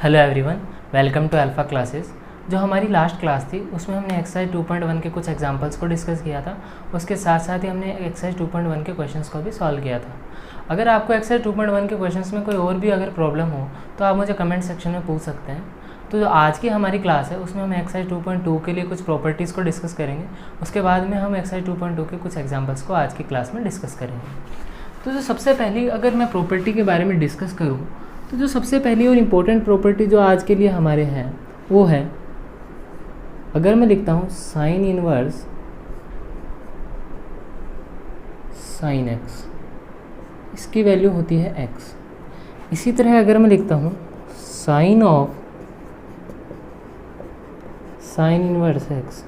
Hello everyone, welcome to alpha classes. जो हमारी last class थी उसमें हमने एक्सरसाइज 2.1 के कुछ एग्जांपल्स को डिस्कस किया था। उसके साथ साथ ही हमने एक्सरसाइज 2.1 के क्वेश्चंस को भी सॉल्व किया था। अगर आपको एक्सरसाइज 2.1 के क्वेश्चंस में कोई और भी अगर प्रॉब्लम हो तो आप मुझे कमेंट सेक्शन में पूछ सकते हैं। तो जो आज की हमारी क्लास है उसमें हम एक्सरसाइज 2.2 के लिए कुछ प्रॉपर्टीज़ को डिस्कस करेंगे। उसके बाद में हम एक्सरसाइज 2.2 के कुछ एग्जाम्पल्स को आज की क्लास में डिस्कस करेंगे। तो जो सबसे पहली अगर मैं प्रॉपर्टी के बारे में डिस्कस करूँ तो जो सबसे पहली और इम्पोर्टेंट प्रॉपर्टी जो आज के लिए हमारे हैं वो है, अगर मैं लिखता हूँ साइन इनवर्स साइन एक्स, इसकी वैल्यू होती है एक्स। इसी तरह अगर मैं लिखता हूँ sine of sine inverse x,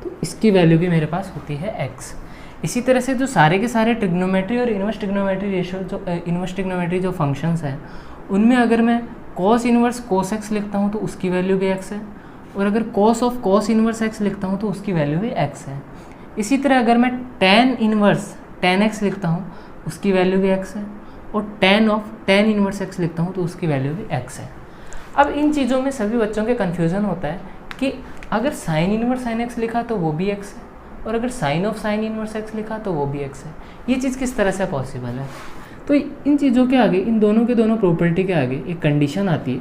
तो इसकी वैल्यू भी मेरे पास होती है एक्स। इसी तरह से जो सारे के सारे ट्रिग्नोमेट्री और इनवर्स ट्रिग्नोमेट्री रेशियो जो इनवर्स ट्रिग्नोमेट्री जो फंक्शंस हैं उनमें अगर मैं कॉस इनवर्स कॉस एक्स लिखता हूँ तो उसकी वैल्यू भी एक्स है, और अगर cos of cos inverse x लिखता हूँ तो उसकी वैल्यू भी एक्स है। इसी तरह अगर मैं टेन इनवर्स टेन एक्स लिखता हूँ उसकी वैल्यू भी एक्स है, और ten of tan inverse x लिखता हूँ तो उसकी वैल्यू भी एक्स है। अब इन चीज़ों में सभी बच्चों के कन्फ्यूज़न होता है कि अगर साइन इनवर्स साइन एक्स लिखा तो वो भी एक्स है, और अगर sine of sine inverse x लिखा तो वो भी एक्स है। ये चीज़ किस तरह से पॉसिबल है? तो इन चीज़ों के आगे, इन दोनों के दोनों प्रॉपर्टी के आगे एक कंडीशन आती है।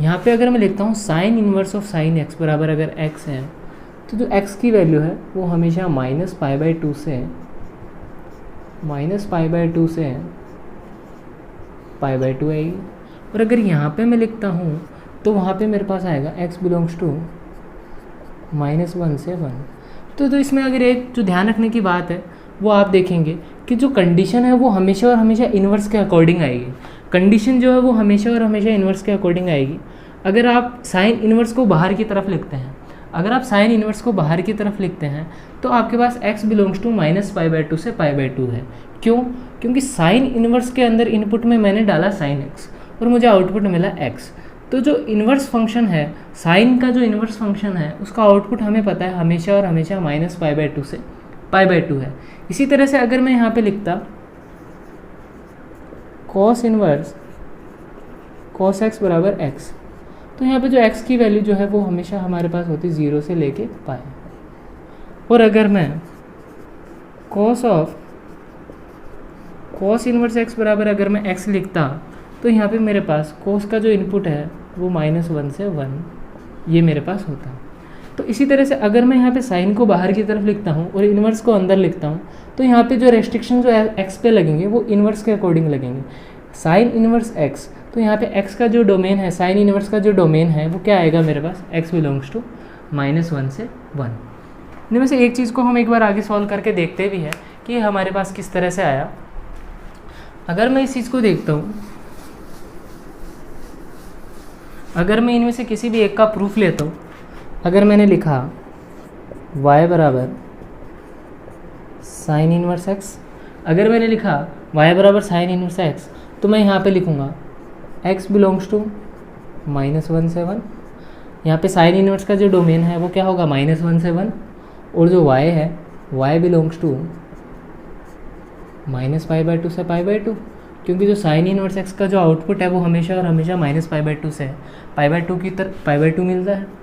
यहाँ पे अगर मैं लिखता हूँ sine inverse of sine x बराबर अगर एक्स है तो जो एक्स की वैल्यू है वो हमेशा माइनस पाई बाई टू से पाई बाई टू आएगी। और अगर यहाँ पे मैं लिखता हूँ तो वहाँ पे मेरे पास आएगा एक्स बिलोंग्स टू -1 से 1। तो इसमें अगर एक जो ध्यान रखने की बात है वो आप देखेंगे कि जो कंडीशन है वो हमेशा और हमेशा इन्वर्स के अकॉर्डिंग आएगी। कंडीशन जो है वो हमेशा और हमेशा इन्वर्स के अकॉर्डिंग आएगी। अगर आप साइन इन्वर्स को बाहर की तरफ लिखते हैं, तो आपके पास x बिलोंग्स टू -π/2 से π/2 है। क्यों? क्योंकि साइन इन्वर्स के अंदर इनपुट में मैंने डाला साइन x और मुझे आउटपुट मिला x। तो जो इन्वर्स फंक्शन है, साइन का जो इन्वर्स फंक्शन है उसका आउटपुट हमें पता है हमेशा और हमेशा -π/2 से π/2 है। इसी तरह से अगर मैं यहाँ पे लिखता cos इनवर्स cos x बराबर x, तो यहाँ पे जो x की वैल्यू जो है वो हमेशा हमारे पास होती 0 से लेके पाई। और अगर मैं cos इनवर्स x बराबर अगर मैं x लिखता तो यहाँ पे मेरे पास cos का जो इनपुट है वो -1 से 1 ये मेरे पास होता। तो इसी तरह से अगर मैं यहाँ पे साइन को बाहर की तरफ लिखता हूँ और इन्वर्स को अंदर लिखता हूँ तो यहाँ पे जो रेस्ट्रिक्शन जो एक्स पे लगेंगे वो इन्वर्स के अकॉर्डिंग लगेंगे। साइन इन्वर्स एक्स, तो यहाँ पे एक्स का जो डोमेन है, साइन इन्वर्स का जो डोमेन है वो क्या आएगा मेरे पास, एक्स बिलोंग्स टू -1 से 1। इनमें से एक चीज़ को हम एक बार आगे सॉल्व करके देखते भी हैं कि हमारे पास किस तरह से आया। अगर मैं इस चीज़ को देखता हूँ, अगर मैं इनमें से किसी भी एक का प्रूफ लेता हूँ, अगर मैंने लिखा y बराबर साइन इनवर्स x, अगर मैंने लिखा y बराबर साइन इनवर्स x, तो मैं यहाँ पे लिखूँगा x बिलोंग्स टू -1 से 1। यहाँ पे साइन इनवर्स का जो डोमेन है वो क्या होगा, -1 से 1, और जो y है y बिलोंग्स टू -π/2 से π/2, क्योंकि जो साइन इनवर्स x का जो आउटपुट है वो हमेशा और हमेशा -π/2 से π/2 की तरफ π/2 मिलता है।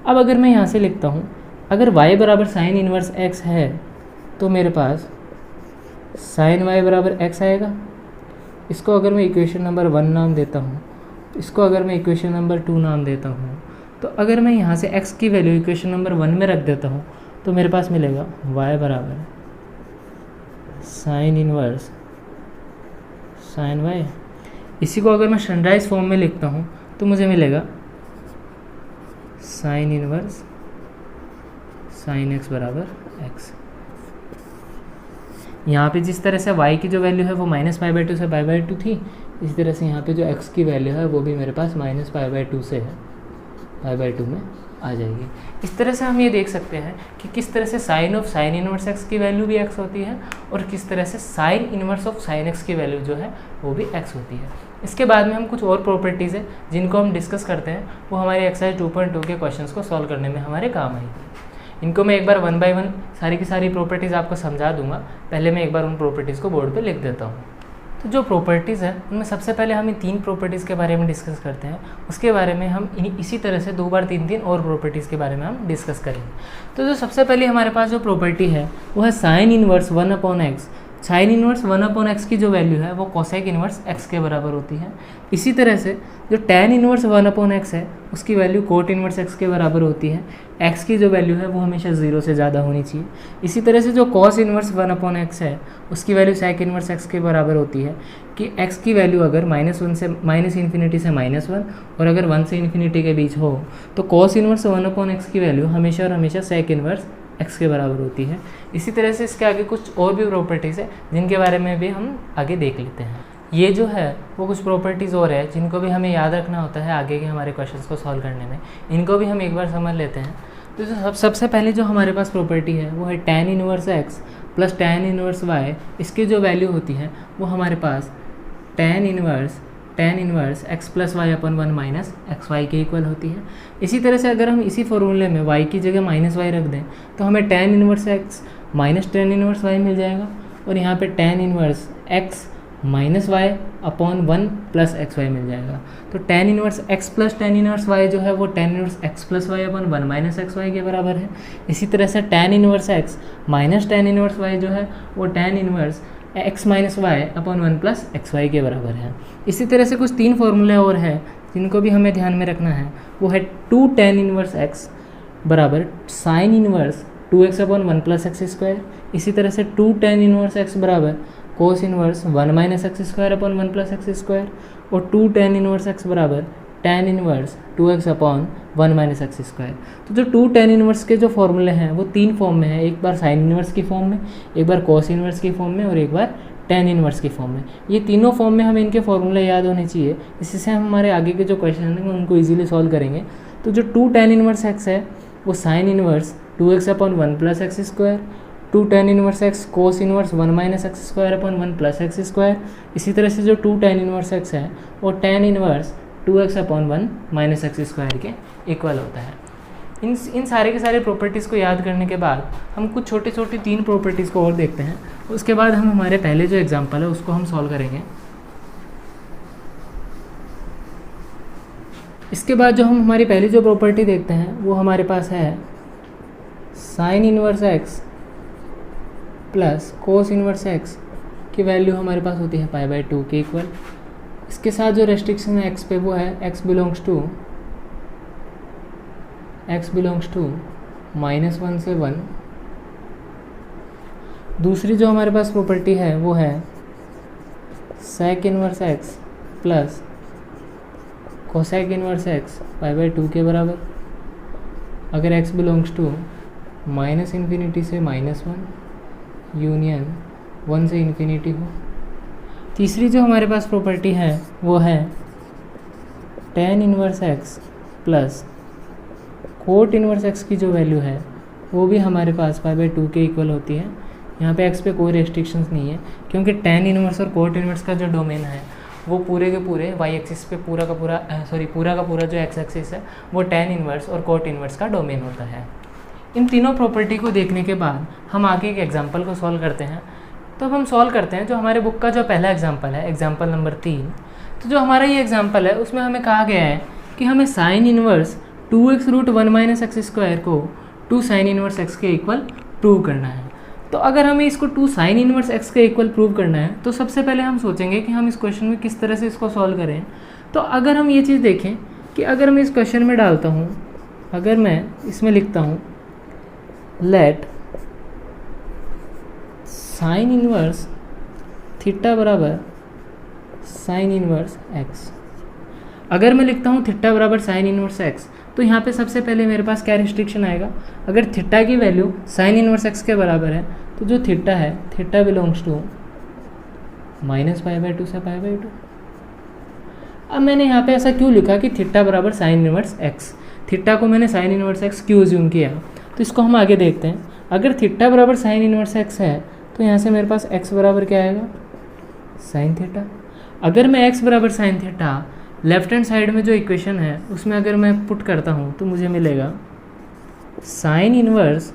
अब अगर मैं यहाँ से लिखता हूँ, अगर y बराबर साइन इनवर्स x है तो मेरे पास साइन y बराबर x आएगा। इसको अगर मैं इक्वेशन नंबर 1 नाम देता हूँ, इसको अगर मैं इक्वेशन नंबर 2 नाम देता हूँ, तो अगर मैं यहाँ से x की वैल्यू इक्वेशन नंबर 1 में रख देता हूँ तो मेरे पास मिलेगा y बराबर साइन इनवर्स साइन y। इसी को अगर मैं स्टैंडर्डाइज फॉर्म में लिखता हूँ तो मुझे मिलेगा साइन इनवर्स साइन x बराबर x। यहाँ पे जिस तरह से y की जो वैल्यू है वो -π/2 से π/2 थी, इसी तरह से यहाँ पे जो x की वैल्यू है वो भी मेरे पास -π/2 से है π/2 में आ जाएगी। इस तरह से हम ये देख सकते हैं कि किस तरह से sine of sine inverse x की वैल्यू भी x होती है, और किस तरह से sine inverse of sine x की वैल्यू जो है वो भी x होती है। इसके बाद में हम कुछ और प्रॉपर्टीज़ है जिनको हम डिस्कस करते हैं, वो हमारे एक्सरसाइज 2.2 के क्वेश्चंस को सॉल्व करने में हमारे काम आएगी। इनको मैं एक बार 1 बाय 1 सारी की सारी प्रॉपर्टीज़ आपको समझा दूंगा। पहले मैं एक बार उन प्रॉपर्टीज़ को बोर्ड पे लिख देता हूँ। तो जो प्रॉपर्टीज़ है उनमें सबसे पहले हम इन 3 प्रॉपर्टीज़ के बारे में डिस्कस करते हैं, उसके बारे में हम इसी तरह से 2 बार 3 और प्रॉपर्टीज़ के बारे में हम डिस्कस करेंगे। तो जो सबसे पहले हमारे पास जो प्रॉपर्टी है वो है sine inverse 1/x। Sine inverse 1/x की जो वैल्यू है वो कोसेक इनवर्स x के बराबर होती है। इसी तरह से जो tan इनवर्स 1/x है उसकी वैल्यू कोट इनवर्स x के बराबर होती है। x की जो वैल्यू है वो हमेशा 0 से ज़्यादा होनी चाहिए। इसी तरह से जो cos इनवर्स 1/x है उसकी वैल्यू sec इनवर्स x के बराबर होती है कि x की वैल्यू अगर -1 से -∞ से -1 और अगर 1 से ∞ के बीच हो तो cos इनवर्स 1/x की वैल्यू हमेशा और हमेशा sec इनवर्स x के बराबर होती है। इसी तरह से इसके आगे कुछ और भी प्रॉपर्टीज़ है जिनके बारे में भी हम आगे देख लेते हैं। ये जो है वो कुछ प्रॉपर्टीज़ और है जिनको भी हमें याद रखना होता है आगे के हमारे क्वेश्चंस को सॉल्व करने में। इनको भी हम एक बार समझ लेते हैं। तो सबसे पहले जो हमारे पास प्रॉपर्टी है वो है tan inverse x plus tan inverse y। इसकी जो वैल्यू होती है वो हमारे पास tan inverse x plus Y upon 1 minus X Y के इक्वल होती है। इसी तरह से अगर हम इसी फॉर्मूले में y की जगह -y रख दें तो हमें tan inverse x minus tan inverse y मिल जाएगा और यहाँ पे tan inverse x minus Y upon 1 plus X Y मिल जाएगा। तो tan inverse x plus tan inverse y जो है वो tan inverse x plus Y upon 1 minus X Y के बराबर है। इसी तरह से tan inverse x minus tan inverse y जो है वो tan inverse x minus Y upon 1 plus X Y के बराबर है। इसी तरह से कुछ 3 फॉर्मूले और हैं जिनको भी हमें ध्यान में रखना है। वो है 2 tan इनवर्स x बराबर sign inverse 2x upon 1 plus x square. इसी तरह से 2 tan इनवर्स x बराबर cos inverse 1 minus x square upon 1 plus x square और 2 tan इनवर्स x बराबर tan inverse 2x upon 1 minus x square. तो जो 2 tan inverse के जो फॉर्मूले हैं वो 3 फॉर्म में है, एक बार साइन इनवर्स की फॉर्म में, एक बार कोस इनवर्स की फॉर्म में और एक बार tan इनवर्स की फॉर्म में। ये तीनों फॉर्म में हमें इनके फॉर्मूले याद होने चाहिए, इससे हम हमारे आगे के जो क्वेश्चन हैं उनको ईजिली सॉल्व करेंगे। तो जो 2 tan इनवर्स x है वो sign inverse 2x upon 1 plus x square, 2 tan inverse x cos inverse 1 minus x square upon 1 plus x square. इसी तरह से जो 2 tan इनवर्स x है वो tan inverse 2x upon 1 minus x square के equal होता है। इन सारे के सारे प्रॉपर्टीज़ को याद करने के बाद हम कुछ छोटी छोटी 3 प्रॉपर्टीज़ को और देखते हैं। उसके बाद हम हमारे पहले जो एग्जांपल है उसको हम सॉल्व करेंगे। इसके बाद जो हम हमारी पहली जो प्रॉपर्टी देखते हैं वो हमारे पास है sine inverse x plus cos inverse x की वैल्यू हमारे पास होती है π/2 के इक्वल। इसके साथ जो रेस्ट्रिक्शन है x पे वो है x बिलोंग्स टू -1 से 1। दूसरी जो हमारे पास प्रॉपर्टी है वो है sec inverse x plus cosec inverse x π/2 के बराबर अगर x बिलोंग्स टू -∞ से -1 यूनियन 1 से ∞ हो। तीसरी जो हमारे पास प्रॉपर्टी है वो है tan inverse x plus cot inverse x की जो वैल्यू है वो भी हमारे पास π/2 के इक्वल होती है। यहाँ पे x पे कोई रेस्ट्रिक्शंस नहीं है क्योंकि tan इनवर्स और कोट इनवर्स का जो डोमेन है वो पूरे के पूरे y एक्सिस पे पूरा का पूरा जो x एक्सिस है वो tan इनवर्स और कोट इनवर्स का डोमेन होता है। इन तीनों प्रॉपर्टी को देखने के बाद हम आगे एक एग्जांपल को सॉल्व करते हैं। तो अब हम सॉल्व करते हैं जो हमारे बुक का जो पहला एग्जांपल है, एग्जांपल नंबर 3। तो जो हमारा ये एग्जांपल है उसमें हमें कहा गया है कि हमें sine inverse 2x root 1 minus x square को 2 साइन इनवर्स x के इक्वल प्रूव करना है। तो अगर हमें इसको 2 साइन इनवर्स x के इक्वल प्रूव करना है तो सबसे पहले हम सोचेंगे कि हम इस क्वेश्चन में किस तरह से इसको सॉल्व करें। तो अगर हम ये चीज़ देखें कि अगर मैं इस क्वेश्चन में डालता हूँ, अगर मैं इसमें लिखता हूँ लेट साइन इनवर्स थीटा बराबर साइन इनवर्स x, अगर मैं लिखता हूँ थीटा बराबर साइन इनवर्स x तो यहाँ पे सबसे पहले मेरे पास क्या रिस्ट्रिक्शन आएगा, अगर थीटा की वैल्यू साइन इनवर्स x के बराबर है तो जो थीटा है थीटा बिलोंग्स टू -π/2 से π/2। अब मैंने यहाँ पे ऐसा क्यों लिखा कि थीटा बराबर साइन इनवर्स x, थीटा को मैंने साइन इनवर्स x क्यों ज्यूम किया, तो इसको हम आगे देखते हैं। अगर थीटा बराबर साइन इनवर्स x है तो यहाँ से मेरे पास x बराबर क्या आएगा साइन थीटा। अगर मैं x बराबर sine theta left hand side में जो इक्वेशन है उसमें अगर मैं पुट करता हूँ तो मुझे मिलेगा sine inverse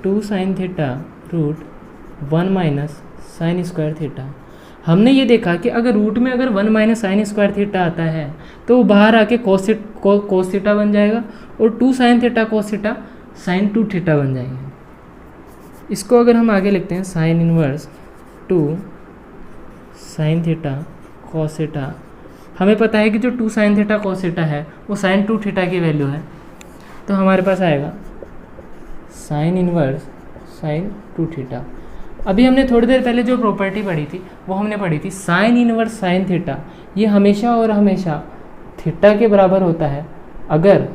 2 sine theta root 1 minus sine square theta. हमने ये देखा कि अगर रूट में अगर 1 माइनस साइन स्क्वायर थीटा आता है तो वो बाहर आके कोस थीटा बन जाएगा, और 2 sine theta cos theta sine 2 theta बन जाएंगे। इसको अगर हम आगे लिखते हैं sign inverse 2 sine theta cos theta, हमें पता है कि जो 2 साइन थीटा कॉस थीटा है वो साइन 2 थीटा की वैल्यू है, तो हमारे पास आएगा साइन इनवर्स साइन 2 थीटा। अभी हमने थोड़ी देर पहले जो प्रॉपर्टी पढ़ी थी वो हमने पढ़ी थी साइन इनवर्स साइन थीटा, ये हमेशा और हमेशा थीटा के बराबर होता है अगर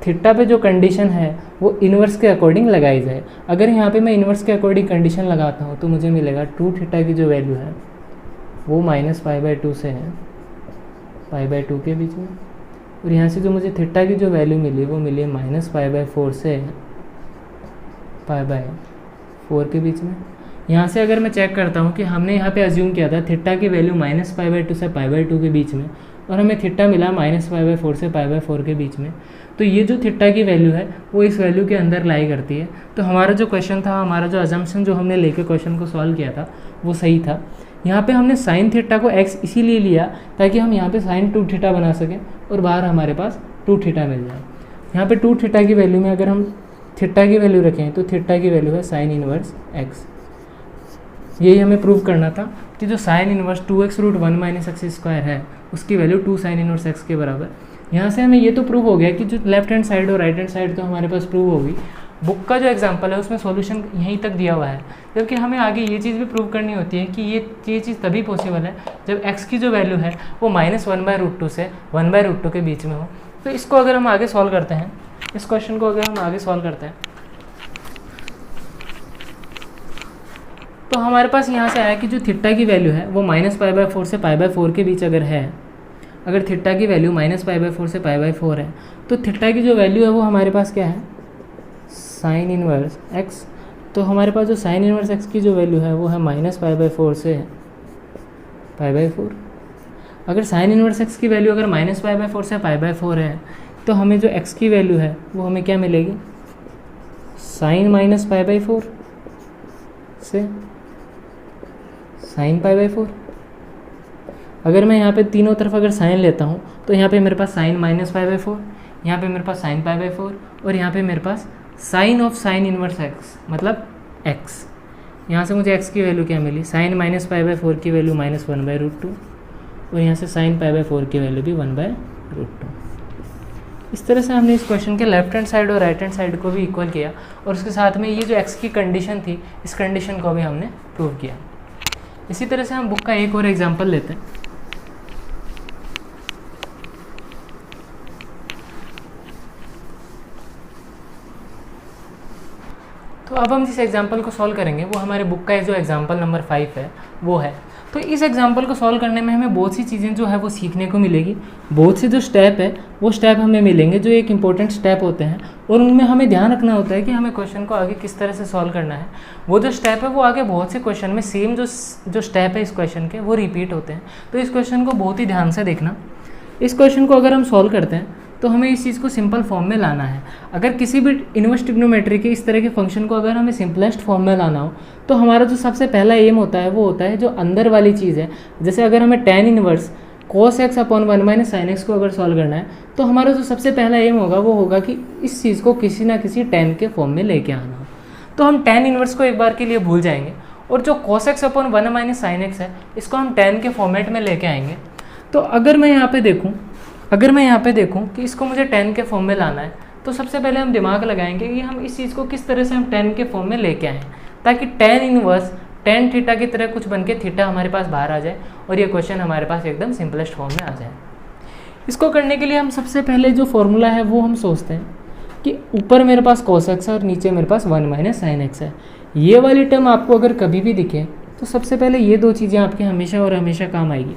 थीटा पे जो कंडीशन है वो इन्वर्स के अकॉर्डिंग लगाई जाए। अगर यहाँ पे मैं इन्वर्स के अकॉर्डिंग कंडीशन लगाता हूँ तो मुझे मिलेगा 2 थीटा की जो वैल्यू है वो -π/2 से है π/2 के बीच में, और यहाँ से जो मुझे थीटा की जो वैल्यू मिली वो मिली है -π/4 से π/4 के बीच में। यहाँ से अगर मैं चेक करता हूँ कि हमने यहाँ पे अज्यूम किया था थीटा की वैल्यू -π/2 से π/2 के बीच में, और हमें थीटा मिला -π/4 से π/4 के बीच में, तो ये जो थीटा की वैल्यू है वो इस वैल्यू के अंदर लाई करती है। तो हमारा जो क्वेश्चन था, हमारा जो अजम्पशन जो हमने लेके क्वेश्चन को सॉल्व किया था वो सही था। यहाँ पे हमने साइन थीटा को x इसीलिए लिया ताकि हम यहाँ पे साइन 2 थीटा बना सकें और बाहर हमारे पास 2 थीटा मिल जाए। यहाँ पे 2 थीटा की वैल्यू में अगर हम थीटा की वैल्यू रखें तो थीटा की वैल्यू है साइन इनवर्स x। यही हमें प्रूव करना था कि जो साइन इनवर्स 2x√1 - x² है उसकी वैल्यू 2 साइन इनवर्स x के बराबर। यहाँ से हमें ये तो प्रूव हो गया कि जो लेफ्ट हैंड साइड और राइट हैंड साइड तो हमारे पास प्रूव होगी। बुक का जो एग्जांपल है उसमें सॉल्यूशन यहीं तक दिया हुआ है, जबकि हमें आगे ये चीज़ भी प्रूव करनी होती है कि ये चीज़ तभी पॉसिबल है जब x की जो वैल्यू है वो -1/√2 से 1/√2 के बीच में हो। तो इसको अगर हम आगे सॉल्व करते हैं, इस क्वेश्चन को अगर हम आगे सॉल्व करते हैं तो हमारे पास यहाँ से आया कि जो थीटा की वैल्यू है वो -π/4 से π/4 के बीच अगर है, अगर थीटा की वैल्यू -π/4 से π/4 है तो थीटा की जो वैल्यू है वो हमारे पास क्या है साइन इनवर्स x। तो हमारे पास जो साइन इनवर्स x की जो वैल्यू है वो है -π/4 से π/4। अगर साइन इनवर्स x की वैल्यू अगर -π/4 से π/4 है तो हमें जो x की वैल्यू है वो हमें क्या मिलेगी साइन -π/4 से साइन π/4। अगर मैं यहाँ पे तीनों तरफ अगर साइन लेता हूँ तो यहाँ पे मेरे पास साइन -π/4, यहाँ पे मेरे पास साइन π/4, और यहाँ पे मेरे पास sine of sine inverse x मतलब x। यहाँ से मुझे x की वैल्यू क्या मिली साइन -π/4 की वैल्यू -1/√2, और यहाँ से साइन π/4 की वैल्यू भी 1/√2। इस तरह से हमने इस क्वेश्चन के लेफ्ट हैंड साइड और राइट हैंड साइड को भी इक्वल किया, और उसके साथ में ये जो x की कंडीशन थी इस कंडीशन को भी हमने प्रूव किया। इसी तरह से हम बुक का एक और एग्जाम्पल लेते हैं। तो अब हम जिस एग्जाम्पल को सॉल्व करेंगे वो हमारे बुक का जो एग्जाम्पल नंबर 5 है वो है। तो इस एग्जाम्पल को सॉल्व करने में हमें बहुत सी चीज़ें जो है वो सीखने को मिलेगी, बहुत से जो स्टेप है वो स्टेप हमें मिलेंगे जो एक इंपॉर्टेंट स्टेप होते हैं, और उनमें हमें ध्यान रखना होता है कि हमें क्वेश्चन को आगे किस तरह से सॉल्व करना है। वो जो स्टेप है वो आगे बहुत से क्वेश्चन में सेम जो स्टेप है इस क्वेश्चन के वो रिपीट होते हैं। तो इस क्वेश्चन को बहुत ही ध्यान से देखना। इस क्वेश्चन को अगर हम सॉल्व करते हैं तो हमें इस चीज़ को सिंपल फॉर्म में लाना है। अगर किसी भी इनवर्स ट्रिग्नोमेट्री के इस तरह के फंक्शन को अगर हमें सिंपलेस्ट फॉर्म में लाना हो तो हमारा जो सबसे पहला एम होता है वो होता है जो अंदर वाली चीज़ है। जैसे अगर हमें tan inverse cos x/1 - sin x को अगर सॉल्व करना है तो हमारा जो सबसे पहला एम होगा वो होगा कि इस चीज़ को किसी ना किसी tan के फॉर्म में लेके आना हो। तो हम tan इनवर्स को एक बार के लिए भूल जाएंगे, और जो cos x/1 - sin x है इसको हम tan के फॉर्मेट में लेके आएंगे। तो अगर मैं यहाँ पे देखूँ कि इसको मुझे tan के फॉर्म में लाना है तो सबसे पहले हम दिमाग लगाएंगे कि हम इस चीज़ को किस तरह से हम tan के फॉर्म में लेके आएँ ताकि tan इनवर्स tan थीटा की तरह कुछ बन के थीटा हमारे पास बाहर आ जाए और ये क्वेश्चन हमारे पास एकदम सिंपलेस्ट फॉर्म में आ जाए। इसको करने के लिए हम सबसे पहले जो फॉर्मूला है वो हम सोचते हैं कि ऊपर मेरे पास cos x है और नीचे मेरे पास 1 - sin x है। ये वाली टर्म आपको अगर कभी भी दिखे तो सबसे पहले ये दो चीज़ें आपके हमेशा और हमेशा काम आएगी।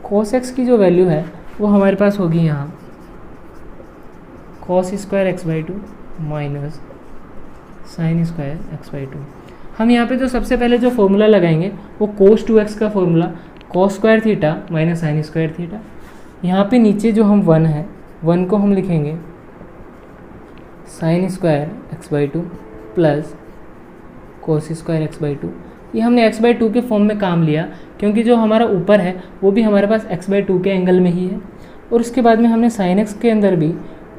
cos x की जो वैल्यू है वो हमारे पास होगी यहाँ cos² x/2 minus sin² x/2। हम यहाँ पे जो सबसे पहले जो फॉर्मूला लगाएंगे वो cos 2x का formula cos² theta minus sin² theta. यहाँ पे नीचे जो हम 1 है 1 को हम लिखेंगे sin² x/2 plus cos² x/2। ये हमने x/2 के फॉर्म में काम लिया, क्योंकि जो हमारा ऊपर है वो भी हमारे पास x/2 के एंगल में ही है। और उसके बाद में हमने sin x के अंदर भी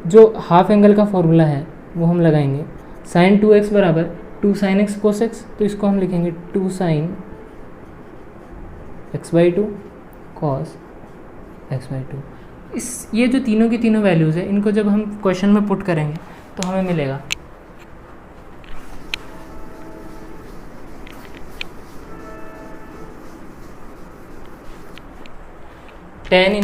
जो हाफ एंगल का फॉर्मूला है वो हम लगाएंगे। sin 2x बराबर 2 sin x cos x, तो इसको हम लिखेंगे 2 sin x/2 cos x/2। ये जो तीनों की तीनों वैल्यूज़ है, इनको जब हम क्वेश्चन में पुट करेंगे तो हमें मिलेगा tan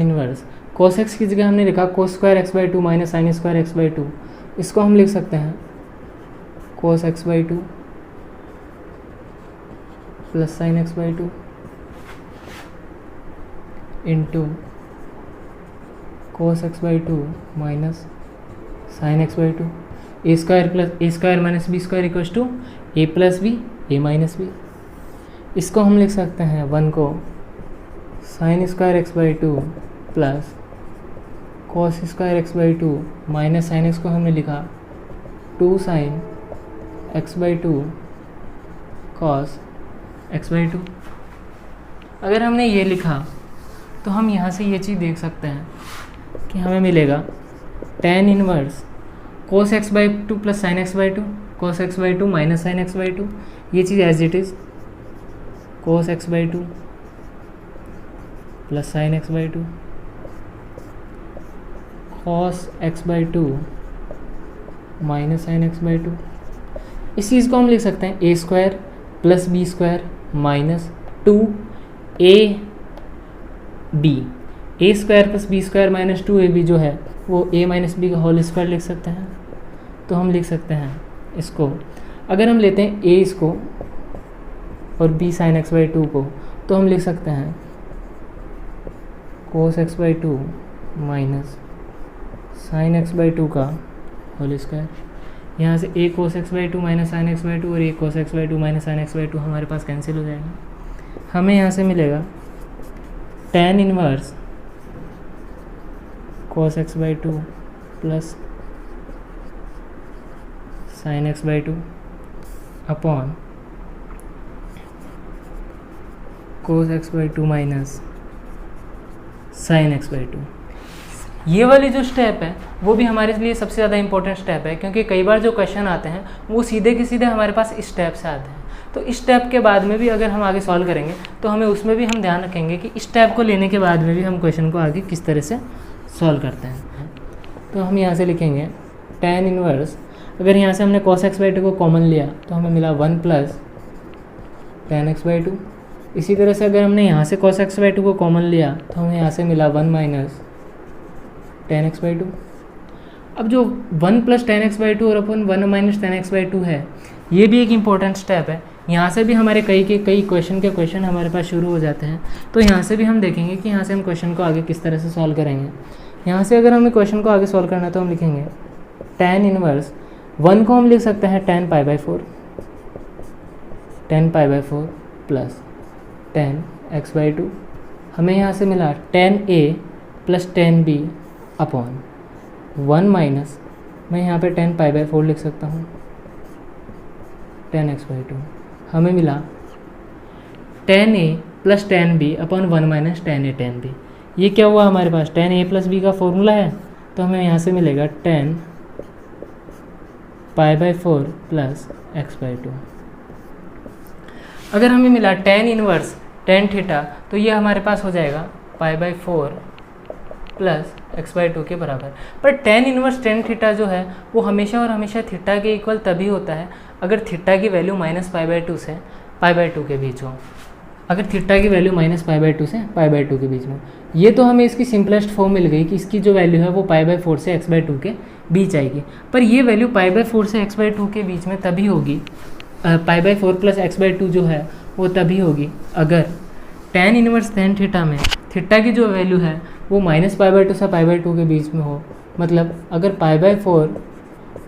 इनवर्स cos x की जगह हमने लिखा cos square x/2 minus sin square x/2। इसको हम लिख सकते हैं cos x/2 plus sin x/2 into cos x/2 minus sin x/2। A square minus B square equals to A plus B A minus B. इसको हम लिख सकते हैं 1 को sin square x/2 plus cos square x/2 minus sin x को हमने लिखा 2 sin x/2 cos x/2। अगर हमने ये लिखा तो हम यहाँ से ये चीज़ देख सकते हैं कि हमें मिलेगा tan inverse cos x/2 plus sin x/2 cos x/2 minus sin x/2। ये चीज़ as it is cos x/2 plus sin x/2 cos x/2 minus sin x/2। इस चीज़ को हम लिख सकते हैं a square plus B square minus 2ab। A square plus B square minus 2ab जो है वो a माइनस बी का होल स्क्वायर लिख सकते हैं। तो हम लिख सकते हैं इसको, अगर हम लेते हैं a इसको और b sin x/2 को, तो हम लिख सकते हैं cos x/2 minus sin x/2 का होल स्क्वायर। यहाँ से a cos x/2 minus sin x/2 और a cos x/2 minus sin x/2 हमारे पास कैंसिल हो जाएगा। हमें यहाँ से मिलेगा tan inverse cos x/2 plus sin x/2 upon cos x/2 minus sin x/2। ये वाली जो स्टेप है वो भी हमारे लिए सबसे ज़्यादा इंपॉर्टेंट स्टेप है, क्योंकि कई बार जो क्वेश्चन आते हैं वो सीधे के सीधे हमारे पास इस स्टेप से आते हैं। तो इस स्टेप के बाद में भी अगर हम आगे सॉल्व करेंगे तो हमें उसमें भी हम ध्यान रखेंगे कि इस स्टेप को लेने के बाद में भी हम क्वेश्चन को आगे किस तरह से सॉल्व करते हैं। तो हम यहाँ से लिखेंगे tan इनवर्स, अगर यहाँ से हमने cos x/2 को कॉमन लिया तो हमें मिला 1 प्लस tan x/2। इसी तरह से अगर हमने यहाँ से cos x/2 को कॉमन लिया तो हमें यहाँ से मिला 1 माइनस tan x/2। अब जो 1 प्लस tan x/2 और अपन 1 माइनस tan x/2 है, ये भी एक इम्पॉर्टेंट स्टेप है। यहाँ से भी हमारे कई क्वेश्चन हमारे पास शुरू हो जाते हैं। तो यहाँ से भी हम देखेंगे कि यहाँ से हम क्वेश्चन को आगे किस तरह से सॉल्व करेंगे। यहाँ से अगर हमें क्वेश्चन को आगे सॉल्व करना है तो हम लिखेंगे tan इनवर्स 1 को हम लिख सकते हैं tan π/4 प्लस tan x/2। हमें यहाँ से मिला tan a plus tan b upon 1 minus, मैं यहाँ पे tan π/4 लिख सकता हूँ, tan x/2। हमें मिला tan a plus tan b upon 1 minus tan a tan b। ये क्या हुआ हमारे पास, tan a प्लस b का फॉर्मूला है, तो हमें यहाँ से मिलेगा tan π/4 प्लस x/2। अगर हमें मिला tan इनवर्स tan थीटा, तो ये हमारे पास हो जाएगा π/4 प्लस x/2 के बराबर। पर tan इनवर्स tan थीटा जो है वो हमेशा और हमेशा थीटा के इक्वल तभी होता है अगर थीटा की वैल्यू माइनस π/2 से π/2 के बीच हो। अगर थीटा की वैल्यू माइनस π/2 से π/2 के बीच में, ये तो हमें इसकी सिंपलेस्ट फॉर्म मिल गई कि इसकी जो वैल्यू है वो π/4 से x/2 के बीच आएगी। पर ये वैल्यू π/4 से x/2 के बीच में तभी होगी, π/4 प्लस x/2 जो है वो तभी होगी अगर tan इनवर्स tan थीटा में थीटा की जो वैल्यू है वो माइनस π/2 से π/2 के बीच में हो। मतलब अगर π/4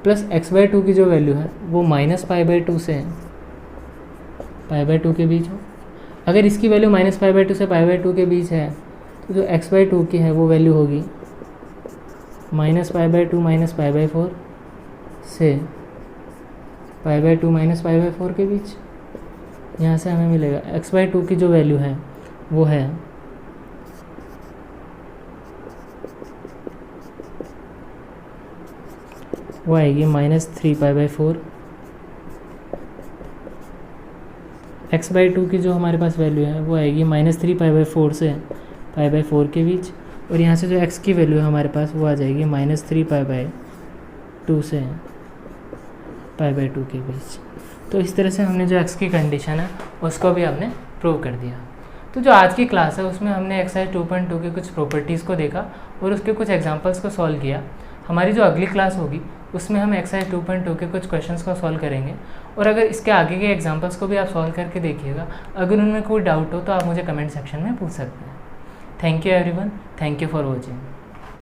प्लस x/2 की जो वैल्यू है वो माइनस π/2 से π/2 के बीच हो। अगर इसकी वैल्यू माइनस π/2 से π/2 के बीच है तो जो x/2 की है वो वैल्यू होगी माइनस π/2 माइनस π/4 से π/2 माइनस π/4 के बीच। यहाँ से हमें मिलेगा x/2 की जो वैल्यू है वो है वो आएगी -3π/4। x/2 की जो हमारे पास वैल्यू है वो आएगी -3π/4 से π/4 के बीच। और यहाँ से जो x की वैल्यू है हमारे पास वो आ जाएगी -3π/2 से π/2 के बीच। तो इस तरह से हमने जो x की कंडीशन है उसको भी हमने प्रूव कर दिया। तो जो आज की क्लास है उसमें हमने एक्सरसाइज 2.2 के कुछ प्रॉपर्टीज़ को देखा और उसके कुछ एग्जांपल्स को सॉल्व किया। हमारी जो अगली क्लास होगी उसमें हम एक्सरसाइज 2.2 के कुछ क्वेश्चंस को सॉल्व करेंगे। और अगर इसके आगे के एग्जांपल्स को भी आप सॉल्व करके देखिएगा, अगर उनमें कोई डाउट हो तो आप मुझे कमेंट सेक्शन में पूछ सकते हैं। Thank you everyone, thank you for watching.